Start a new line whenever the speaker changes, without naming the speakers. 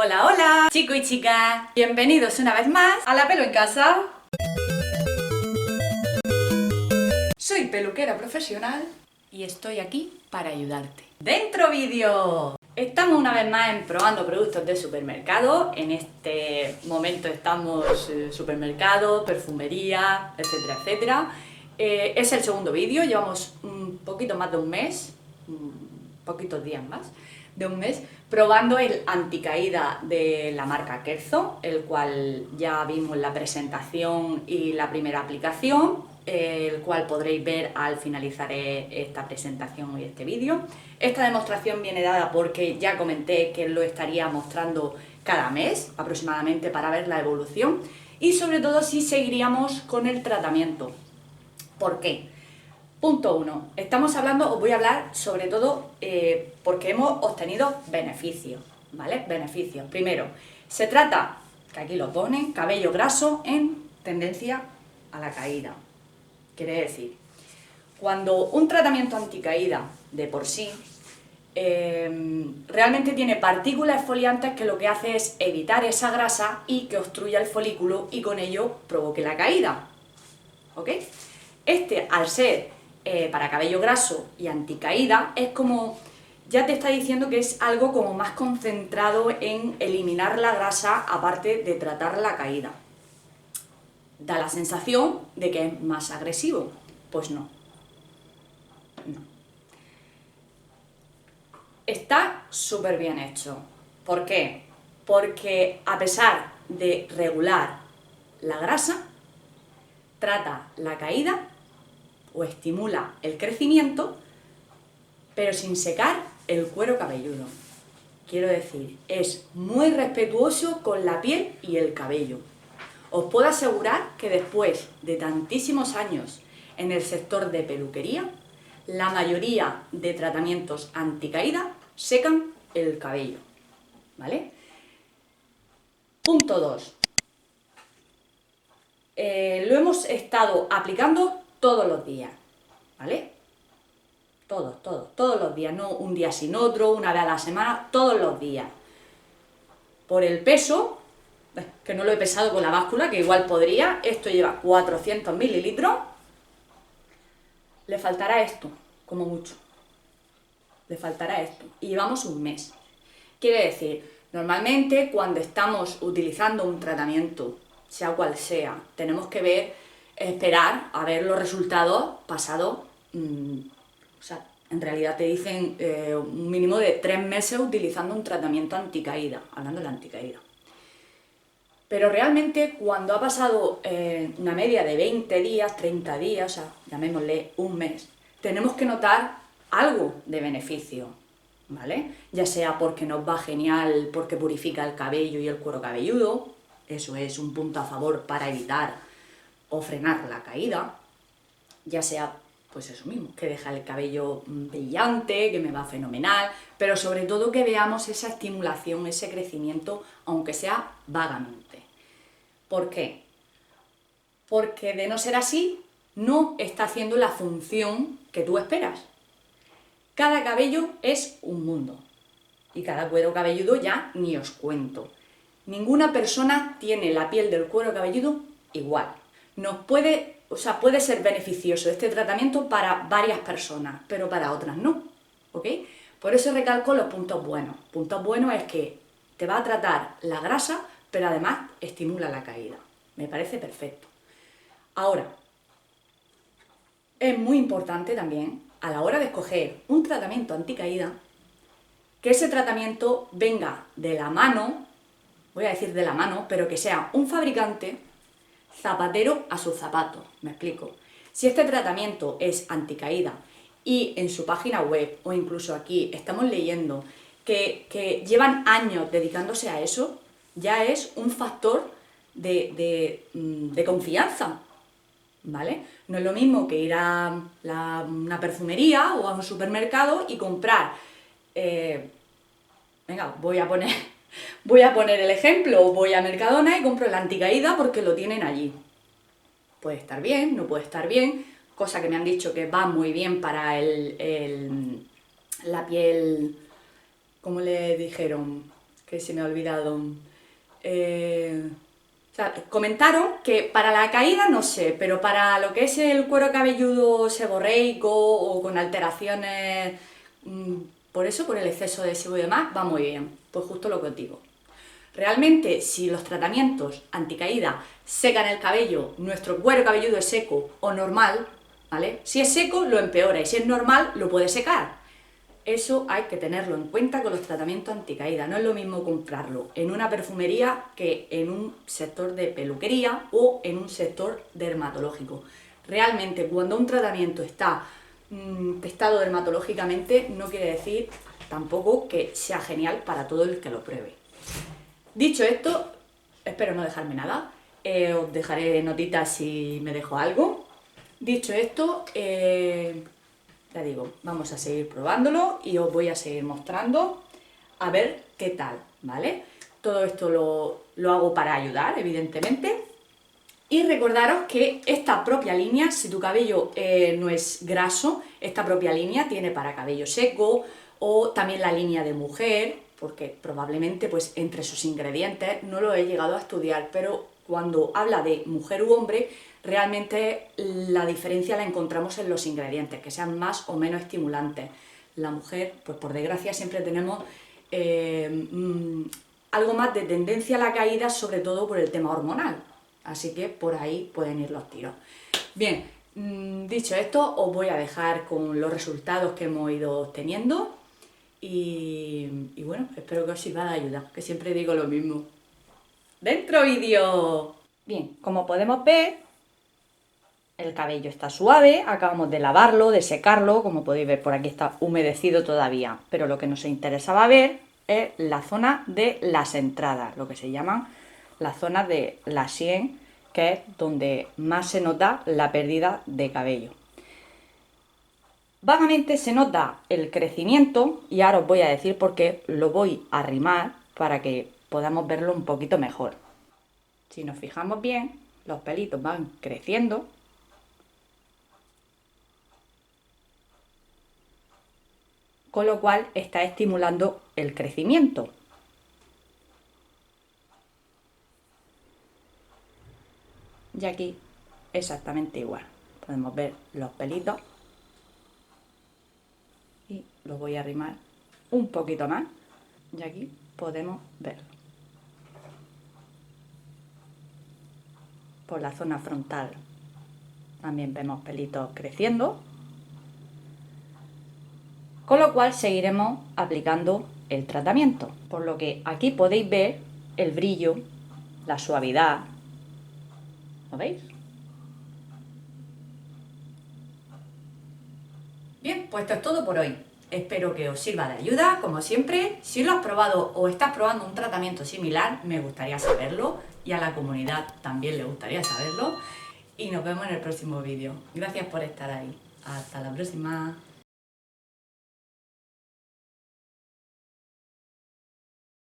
Hola, hola, chicos y chicas, bienvenidos una vez más a La Pelo en Casa. Soy peluquera profesional y estoy aquí para ayudarte. ¡Dentro vídeo! Estamos una vez más en probando productos de supermercado. En este momento estamos supermercado, perfumería, etcétera, etcétera. Es el segundo vídeo, llevamos un poquito más de un mes, poquitos días más de un mes, probando el anticaída de la marca Kerzo, el cual ya vimos la presentación y la primera aplicación, el cual podréis ver al finalizar esta presentación y este vídeo. Esta demostración viene dada porque ya comenté que lo estaría mostrando cada mes aproximadamente para ver la evolución y sobre todo si seguiríamos con el tratamiento. ¿Por qué? Punto 1. Estamos hablando, os voy a hablar sobre todo porque hemos obtenido beneficios, ¿vale? Beneficios. Primero, se trata, que aquí lo pone, cabello graso en tendencia a la caída. Quiere decir, cuando un tratamiento anticaída de por sí realmente tiene partículas exfoliantes que lo que hace es evitar esa grasa y que obstruya el folículo y con ello provoque la caída. ¿Ok? Este, al ser para cabello graso y anticaída, es como, ya te está diciendo que es algo como más concentrado en eliminar la grasa aparte de tratar la caída. Da la sensación de que es más agresivo. Pues no. No. Está súper bien hecho. ¿Por qué? Porque a pesar de regular la grasa, trata la caída o estimula el crecimiento, pero sin secar el cuero cabelludo. Quiero decir, es muy respetuoso con la piel y el cabello. Os puedo asegurar que después de tantísimos años en el sector de peluquería, la mayoría de tratamientos anticaída secan el cabello, ¿vale? Punto 2. Lo hemos estado aplicando todos los días, ¿vale? Todos los días, no un día sin otro, una vez a la semana, todos los días. Por el peso, que no lo he pesado con la báscula, que igual podría, esto lleva 400 mililitros, le faltará esto, como mucho. Le faltará esto. Y llevamos un mes. Quiere decir, normalmente cuando estamos utilizando un tratamiento, sea cual sea, tenemos que esperar a ver los resultados pasados. O sea, en realidad te dicen un mínimo de 3 meses utilizando un tratamiento anticaída, hablando de la anticaída. Pero realmente cuando ha pasado una media de 20 días, 30 días, o sea, llamémosle un mes, tenemos que notar algo de beneficio, ¿vale? Ya sea porque nos va genial, porque purifica el cabello y el cuero cabelludo, eso es un punto a favor para evitar o frenar la caída, ya sea pues eso mismo, que deja el cabello brillante, que me va fenomenal, pero sobre todo que veamos esa estimulación, ese crecimiento, aunque sea vagamente. ¿Por qué? Porque de no ser así, no está haciendo la función que tú esperas. Cada cabello es un mundo, y cada cuero cabelludo ya ni os cuento. Ninguna persona tiene la piel del cuero cabelludo igual. Puede ser beneficioso este tratamiento para varias personas, pero para otras no, ¿ok? Por eso recalco los puntos buenos. Puntos buenos es que te va a tratar la grasa, pero además estimula la caída. Me parece perfecto. Ahora, es muy importante también, a la hora de escoger un tratamiento anticaída, que ese tratamiento venga de la mano, voy a decir de la mano, pero que sea un fabricante zapatero a sus zapatos. Me explico. Si este tratamiento es anticaída y en su página web o incluso aquí estamos leyendo que llevan años dedicándose a eso, ya es un factor de confianza, ¿vale? No es lo mismo que ir a una perfumería o a un supermercado y comprar, venga, voy a poner el ejemplo, voy a Mercadona y compro el anticaída porque lo tienen allí. Puede estar bien, no puede estar bien, cosa que me han dicho que va muy bien para la piel, ¿cómo le dijeron? que se me ha olvidado. O sea, comentaron que para la caída no sé, pero para lo que es el cuero cabelludo seborreico o con alteraciones, por eso, por el exceso de sebo y demás, va muy bien. Pues justo lo que os digo. Realmente, si los tratamientos anticaída secan el cabello, nuestro cuero cabelludo es seco o normal, ¿vale? Si es seco, lo empeora, y si es normal, lo puede secar. Eso hay que tenerlo en cuenta con los tratamientos anticaída. No es lo mismo comprarlo en una perfumería que en un sector de peluquería o en un sector dermatológico. Realmente, cuando un tratamiento está testado dermatológicamente, no quiere decir tampoco que sea genial para todo el que lo pruebe. Dicho esto, espero no dejarme nada. Os dejaré notitas si me dejo algo. Dicho esto, ya digo, vamos a seguir probándolo y os voy a seguir mostrando a ver qué tal, ¿vale? Todo esto lo hago para ayudar, evidentemente. Y recordaros que esta propia línea, si tu cabello no es graso, esta propia línea tiene para cabello seco o también la línea de mujer, porque probablemente pues entre sus ingredientes no lo he llegado a estudiar, pero cuando habla de mujer u hombre, realmente la diferencia la encontramos en los ingredientes, que sean más o menos estimulantes. La mujer, pues por desgracia siempre tenemos algo más de tendencia a la caída, sobre todo por el tema hormonal. Así que por ahí pueden ir los tiros. Bien, dicho esto, os voy a dejar con los resultados que hemos ido obteniendo. Y bueno, espero que os sirva de ayuda, que siempre digo lo mismo. ¡Dentro vídeo! Bien, como podemos ver, el cabello está suave, acabamos de lavarlo, de secarlo, como podéis ver por aquí está humedecido todavía, pero lo que nos interesaba ver es la zona de las entradas, lo que se llaman la zona de la sien, que es donde más se nota la pérdida de cabello. Vagamente se nota el crecimiento y ahora os voy a decir por qué lo voy a arrimar para que podamos verlo un poquito mejor. Si nos fijamos bien, los pelitos van creciendo. Con lo cual está estimulando el crecimiento. Y aquí exactamente igual. Podemos ver los pelitos. Y lo voy a arrimar un poquito más. Y aquí podemos ver. Por la zona frontal también vemos pelitos creciendo. Con lo cual seguiremos aplicando el tratamiento. Por lo que aquí podéis ver el brillo, la suavidad. ¿Lo veis? Bien, pues esto es todo por hoy. Espero que os sirva de ayuda, como siempre. Si lo has probado o estás probando un tratamiento similar, me gustaría saberlo. Y a la comunidad también le gustaría saberlo. Y nos vemos en el próximo vídeo. Gracias por estar ahí. Hasta la próxima.